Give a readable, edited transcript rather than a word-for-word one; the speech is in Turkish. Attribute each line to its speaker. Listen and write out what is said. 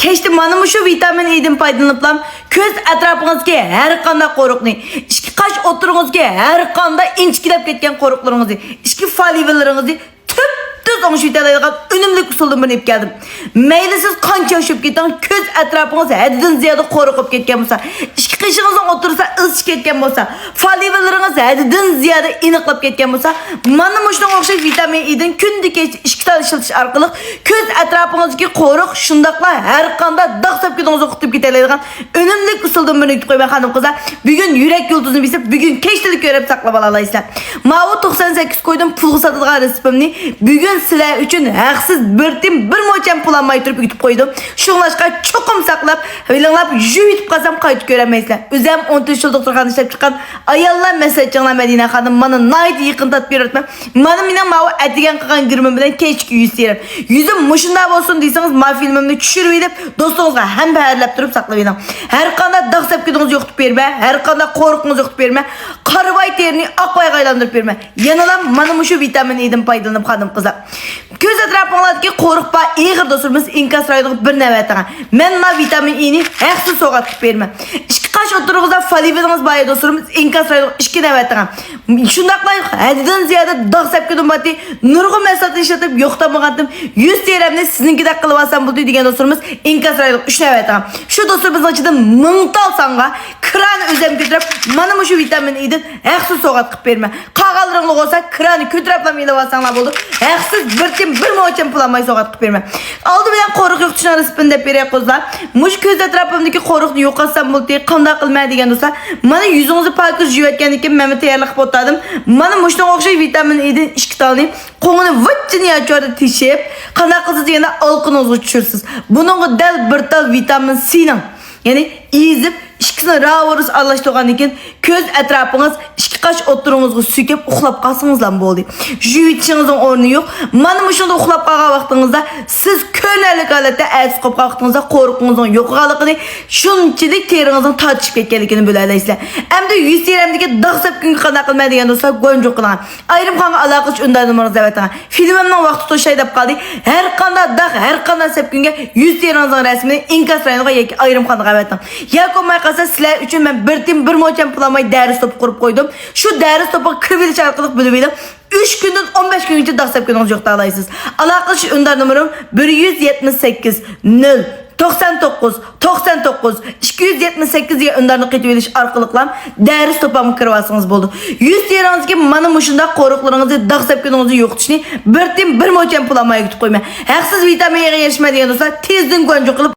Speaker 1: Keşti mana şu vitamin E'den faydalanıp köz atrofingizga har qanday qo'riqni, ichki qash o'tiringizga har qanday inchkilab ketgan qo'riqlaringizni, ichki folivalaringizni tüz olmuş vitaminlardan önümlü usuldan ben hep geldim. Meyli siz kança aşıp giden köz etrafınız haddinden ziyade korukup ketken olsa, işki kışınızdan otursa ısış ketken olsa, faliveleriniz haddinden ziyade iniqlap ketken olsa, mana muşdan okşay vitamin E'den kündeki işki çalışılış arkalık köz etrafınızdaki koruk şundakla her kanda dağ sepkidinizi okutup gidelerden önümlü usuldan ben hep koyma hanım kızlar. Bugün yürek yıldızını bilsip bugün keştelik görüp saklap alalaysa. Mavu 98 koydum pulgu satılgan resipimni bugün sizler üçün haksız bir moçam pul almayı turib yutib koydum. Şunlaşqa çokum saklap, bilinlap yutib qalsam qaytib göremezler. Özüm 13 yıllık turgan işlep çıkan ayallar mesajcılar Medine Hanım bana nayt yıkın tatbir etmem. Bana minen mavu etigen qıgan girmem bilen keşke yüz yerim. Yüzüm muşunda olsun deyseniz ma filmimni düşürüp edip dostunuzga hem beherlep durup saklayın. Her kanda dağ sepkidiniz yoktub berme, her kanda korkunuz yoktub berme, karvay terini akvay qaylandırıp berme. Yanılan mana şu vitamin E'den faydalanıp hanım kızlar. Göz etrafınızdaki qo'riqpa eğir dostlarımız inkas raylığı bir nevetine. Men ma vitamin E'ni haksız soğatıp verme. İşki qaş oturduğunuzda faliveliniz bayı dostlarımız inkas raylığı işki nevetine. Şundakla hadiden ziyade dağ sepkidin batı nurgu mesatını işletip yoktamıqadım. 100 TL'mni sizinki de kılıp alsam buldu degen dostlarımız inkas raylığı 3 nevetine. Şu dostlarımızın açıdan mıngtal sanğa kran özem götürüp mana şu vitamin E'den haksız soğatıp verme. Qağalırınlık olsa kranı kötüraplam ile basanlar buldu. Haksız bir moçam pulamay soğatıp verme. Aldı bilen qoruq yok çınar ispinde berek kozlar. Muş köz etrafımdaki qoruqni yoqatsam buldu diye qanda qılmaya degen dostlar. Mana yüzünüzü palkız jüvetkendikken Mehmet tayarlıq botadım. Mana muştan okşay vitamin E'den işki talını qoğunu vıtçını açıyordu tişip. Qanda qılsız degende alqınızı uçursunuz. Bunun del bir tal vitamin C'nin. Yani izip işkisini ravoruz anlaştırgan eken köz etrafınız işki qaş oturunuzga sükep uxlap qalsыңızlar boldu. Jüyitişinizin ornu yok. Mana muşunda uxlap qalgan vaqtыңızda siz könellik halatda ətsiz qolub qalqdığınızda qoruqunuzun yo'qligini shunchalik terinizin tatishib ketganligini bilaysizlar. Endi 100 TL'mdagi dağ sepkünge qanday qilmaydi degan do'stlar go'njoq qilaman. Ayrim qanqa aloqachi undan numarangizni aytaman. Filmimning vaqti to'shay deb qoldi. Har qanday dağ, har qanday sepkünge 100 TL'ningizning rasmini inkas rayoniga yoki ayrim qanday aytaman. Yakomay qalsa sizlar uchun men bir moçam pulamay dars top qurib qo'ydim. Şu ders topu kırviliş arkalık bölümüyle 3 günden 15 gün önce dağ sepkününüz yok dağılaysınız. Alakalı ündan numaram 178 0 99 99 278 diye öndarını qetibeliş arkalıklam ders topamı kırvasınız buldu. 100 TL'nizga mana muşunda qoruqlarınızı dağ sepkününüzü yoqtishni bir moçam pulamay yutib qo'yma. Haksız vitaminga erishmaydigan do'stlar tezdan go'njoq qilib